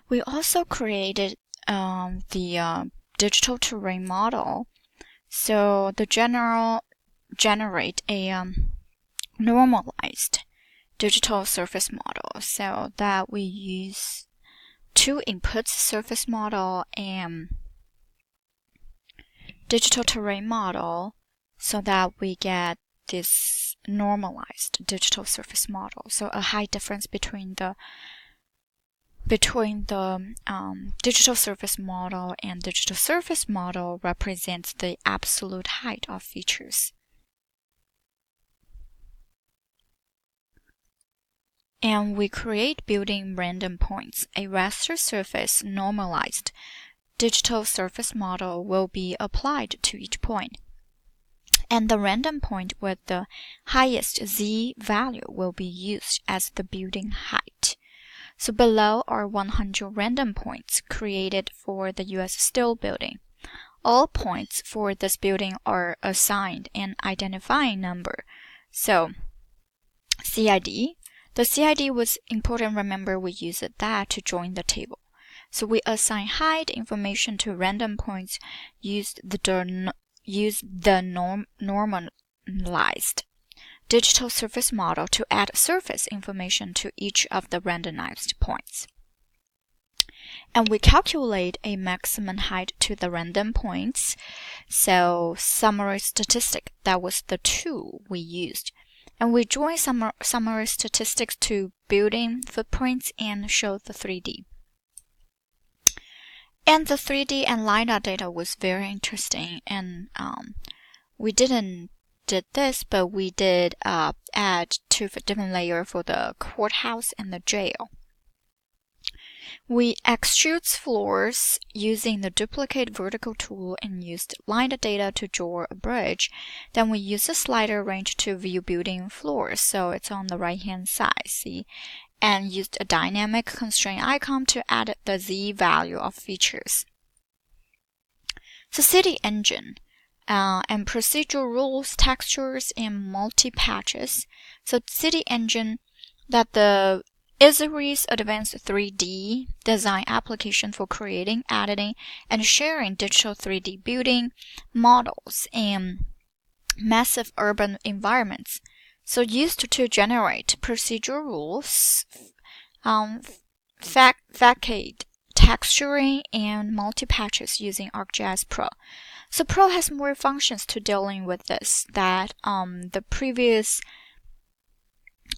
We also created the digital terrain model. So the generate a normalized digital surface model, so that we use two inputs, surface model and digital terrain model, so that we get this normalized digital surface model. So a height difference between the digital surface model and digital surface model represents the absolute height of features. And we create building random points. A raster surface normalized digital surface model will be applied to each point. And the random point with the highest z value will be used as the building height. So below are 100 random points created for the US Steel building. All points for this building are assigned an identifying number. So CID. The CID was important. Remember, we used that to join the table. So we assign height information to random points, use the normalized digital surface model to add surface information to each of the randomized points. And we calculate a maximum height to the random points. So summary statistic, that was the tool we used. And we join summary statistics to building footprints and show the 3D. And the 3D and LiDAR data was very interesting. And we did this, but we did add two different layers for the courthouse and the jail. We extrude floors using the duplicate vertical tool and used LiDAR data to draw a bridge. Then we use the slider range to view building floors, so it's on the right-hand side, see? And used a dynamic constraint icon to add the z value of features. So City Engine and procedural rules, textures, and multi-patches. So City Engine, that the Israel's advanced 3D design application for creating, editing, and sharing digital 3D building models and massive urban environments. So used to generate procedural rules, facade texturing, and multi-patches using ArcGIS Pro. So Pro has more functions to dealing with this that the previous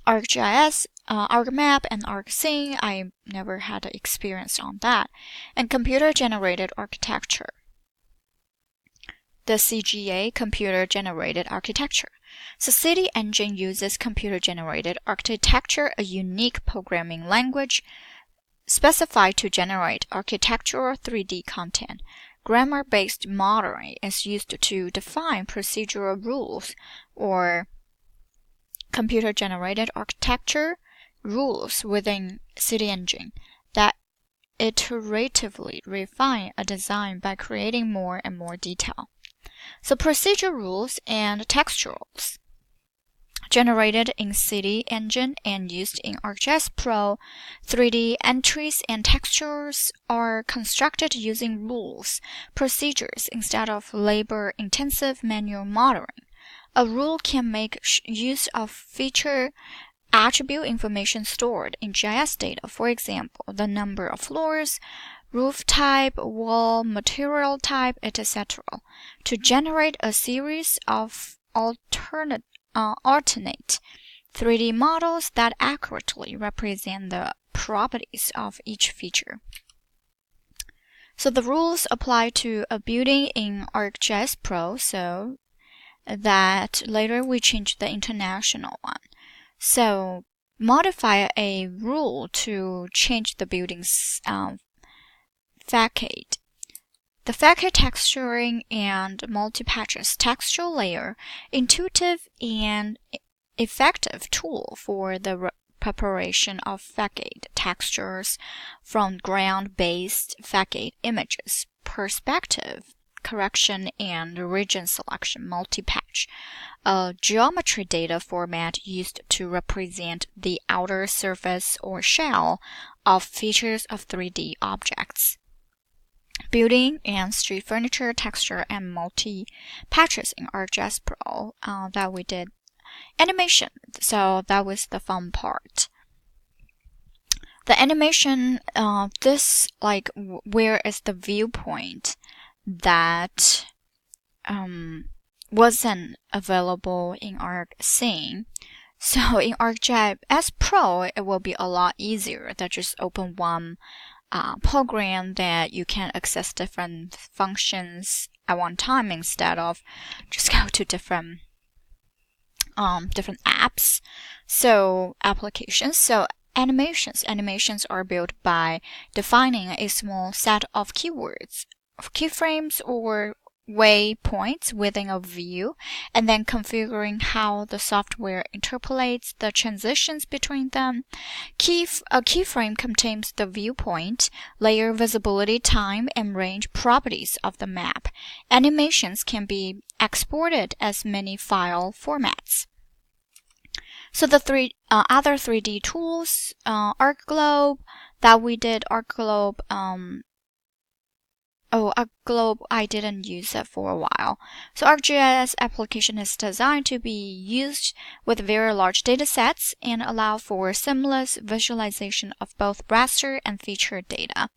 ArcGIS, ArcMap, and ArcScene, I never had experience on that. And computer-generated architecture. The CGA, computer-generated architecture. So City Engine uses computer-generated architecture, a unique programming language specified to generate architectural 3D content. Grammar-based modeling is used to define procedural rules or computer-generated architecture rules within City Engine that iteratively refine a design by creating more and more detail. So procedure rules and texturals generated in City Engine and used in ArcGIS Pro, 3D entries and textures are constructed using rules, procedures instead of labor-intensive manual modeling. A rule can make use of feature attribute information stored in GIS data, for example, the number of floors, roof type, wall material type, etc., to generate a series of alternate 3D models that accurately represent the properties of each feature. So the rules apply to a building in ArcGIS Pro, so that later we changed the international one. So modify a rule to change the building's facade. The facade texturing and multi-patches texture layer, intuitive and effective tool for the preparation of facade textures from ground-based facade images, perspective correction and region selection, multi-patch, a geometry data format used to represent the outer surface or shell of features of 3D objects. Building and street furniture texture and multi-patches in ArcGIS Pro that we did. Animation, so that was the fun part. The animation, where is the viewpoint that wasn't available in ArcScene. So in ArcGIS Pro, it will be a lot easier that just open one program that you can access different functions at one time instead of just go to different apps. So applications. So animations are built by defining a small set of keywords, keyframes, or waypoints within a view, and then configuring how the software interpolates the transitions between them. A keyframe contains the viewpoint, layer visibility, time, and range properties of the map. Animations can be exported as many file formats. So the other 3D tools, ArcGlobe that we did, ArcGlobe, ArcGlobe, I didn't use it for a while. So ArcGIS application is designed to be used with very large data sets and allow for seamless visualization of both raster and feature data.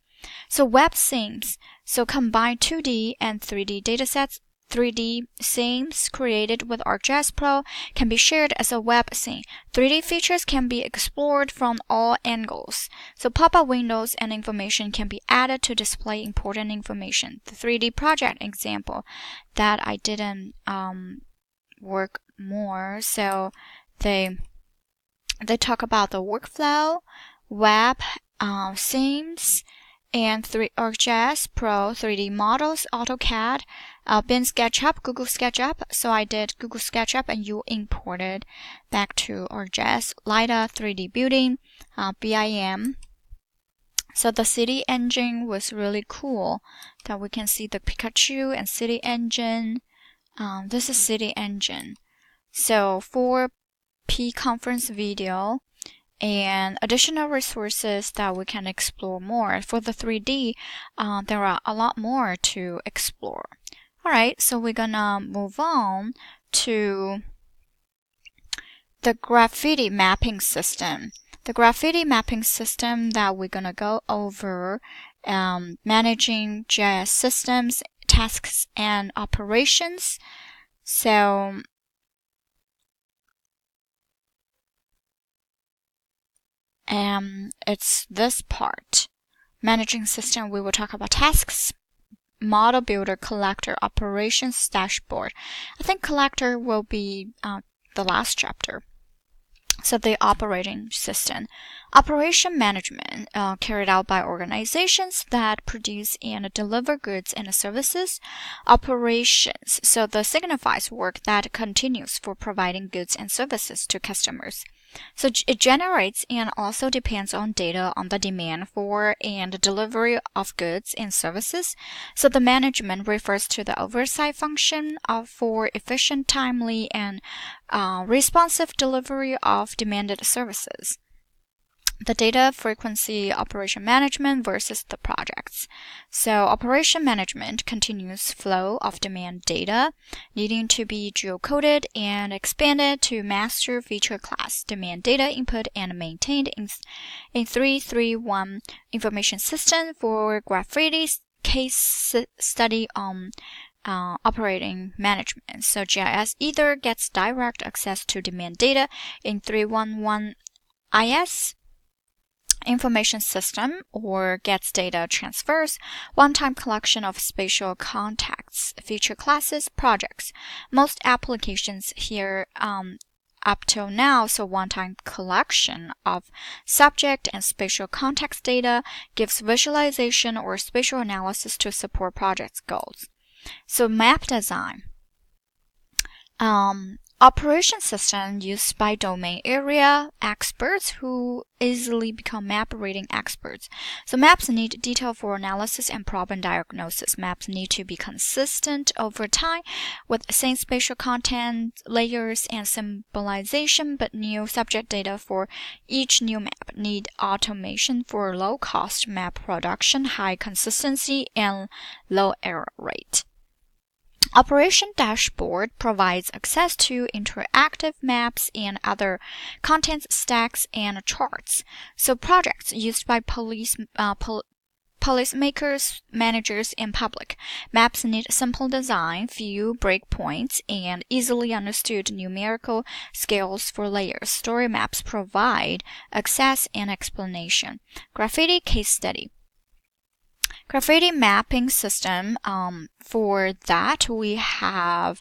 So web scenes, so combine 2D and 3D datasets. 3D scenes created with ArcGIS Pro can be shared as a web scene. 3D features can be explored from all angles. So pop-up windows and information can be added to display important information. The 3D project example that I didn't work more. So they talk about the workflow, web scenes, and ArcGIS Pro 3D models, AutoCAD, Bin SketchUp, Google SketchUp. So I did Google SketchUp and you imported back to ArcGIS. LiDAR 3D building, BIM. So the city engine was really cool that we can see the Pikachu and city engine. This is city engine. So 4P conference video and additional resources that we can explore more. For the 3D, there are a lot more to explore. Alright, so we're gonna move on to the graffiti mapping system. The graffiti mapping system that we're gonna go over, managing GIS systems, tasks, and operations. So it's this part. Managing system, we will talk about tasks, model builder, collector, operations, dashboard. I think collector will be the last chapter. So the operating system. Operation management carried out by organizations that produce and deliver goods and services. Operations, so the signifies work that continues for providing goods and services to customers. So it generates and also depends on data on the demand for and delivery of goods and services. So the management refers to the oversight function for efficient, timely, and responsive delivery of demanded services. The data frequency operation management versus the projects. So operation management, continuous flow of demand data needing to be geocoded and expanded to master feature class. Demand data input and maintained in 331 information system for graffiti case study on operating management. So GIS either gets direct access to demand data in 311 IS information system or gets data transfers, one-time collection of spatial contacts, feature classes, projects. Most applications here up till now, so one-time collection of subject and spatial context data gives visualization or spatial analysis to support project goals. So map design. Operation system used by domain area experts who easily become map reading experts. So maps need detail for analysis and problem diagnosis. Maps need to be consistent over time with same spatial content, layers, and symbolization, but new subject data for each new map need automation for low-cost map production, high consistency, and low error rate. Operation Dashboard provides access to interactive maps and other content stacks and charts. So projects used by policymakers, managers, and public. Maps need simple design, few breakpoints, and easily understood numerical scales for layers. Story maps provide access and explanation. Graffiti case study. Graffiti mapping system. For that, we have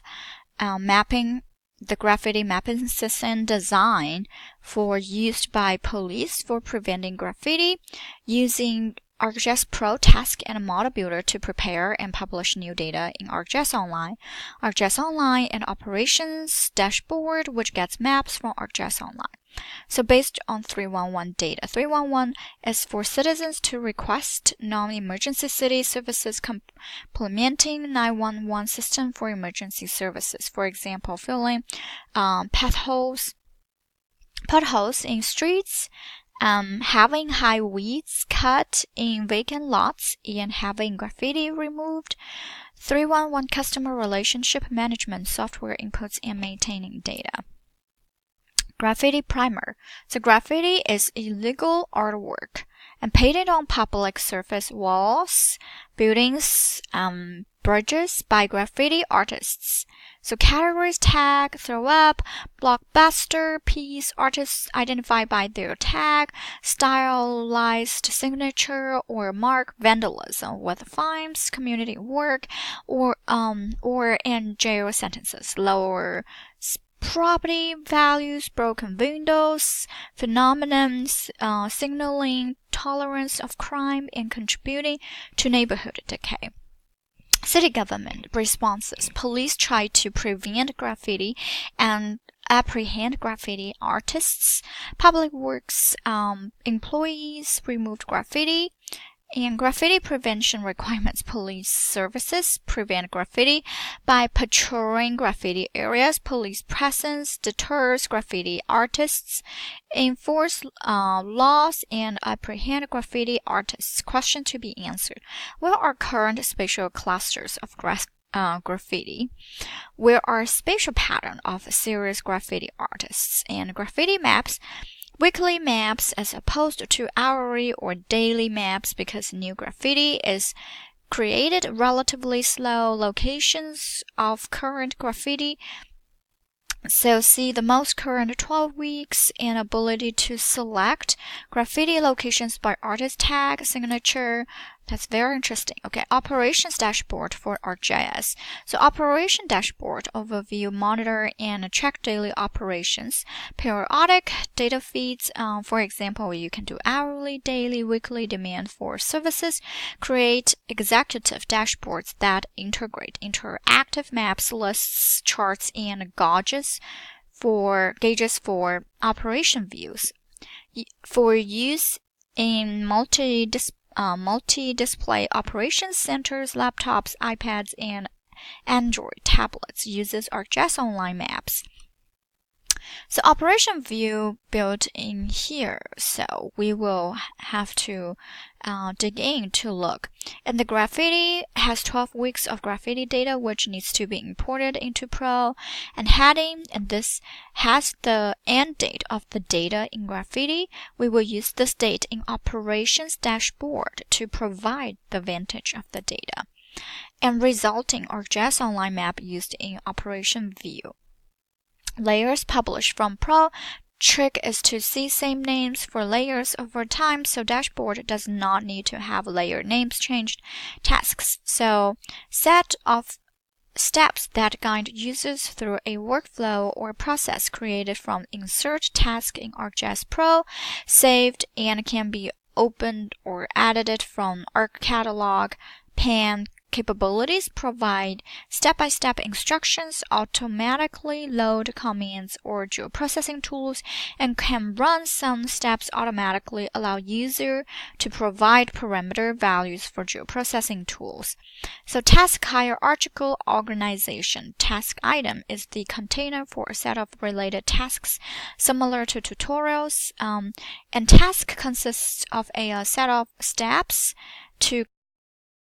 the graffiti mapping system designed for used by police for preventing graffiti, using ArcGIS Pro Task and Model Builder to prepare and publish new data in ArcGIS Online. ArcGIS Online and Operations Dashboard, which gets maps from ArcGIS Online. So based on 311 data, 311 is for citizens to request non-emergency city services complementing 911 system for emergency services. For example, filling potholes in streets, having high weeds cut in vacant lots, and having graffiti removed. 311 customer relationship management software inputs and maintaining data. Graffiti primer. So graffiti is illegal artwork and painted on public surface walls, buildings, bridges by graffiti artists. So categories tag, throw up, blockbuster piece, artists identified by their tag, stylized signature or mark, vandalism with fines, community work, or in jail sentences, lower property values, broken windows, phenomenon, signaling tolerance of crime, and contributing to neighborhood decay. City government responses. Police try to prevent graffiti and apprehend graffiti artists. Public works employees removed graffiti. And graffiti prevention requirements. Police services prevent graffiti by patrolling graffiti areas. Police presence deters graffiti artists. Enforce laws and apprehend graffiti artists. Question to be answered. What are current spatial clusters of graffiti? Where are spatial patterns of serious graffiti artists? And graffiti maps. Weekly maps as opposed to hourly or daily maps because new graffiti is created relatively slow. Locations of current graffiti. So see the most current 12 weeks and ability to select graffiti locations by artist tag, signature. That's very interesting. Okay, operations dashboard for ArcGIS. So operation dashboard overview, monitor, and track daily operations. Periodic data feeds. For example, you can do hourly, daily, weekly demand for services. Create executive dashboards that integrate interactive maps, lists, charts, and gauges for operation views. For use in multi-display operation centers, laptops, iPads, and Android tablets uses ArcGIS Online Maps. So operation view built in here. So we will have to dig in to look. And the graffiti has 12 weeks of graffiti data, which needs to be imported into Pro. And heading, and this has the end date of the data in graffiti. We will use this date in operations dashboard to provide the vantage of the data. And resulting ArcGIS Online Map used in operation view. Layers published from Pro. Trick is to see same names for layers over time, so dashboard does not need to have layer names changed. Tasks. So set of steps that guide users through a workflow or process created from insert task in ArcGIS Pro, saved and can be opened or edited from Arc Catalog, Pan, capabilities provide step-by-step instructions, automatically load commands or geoprocessing tools, and can run some steps automatically, allow user to provide parameter values for geoprocessing tools. So task hierarchical organization. Task item is the container for a set of related tasks, similar to tutorials, and task consists of a set of steps to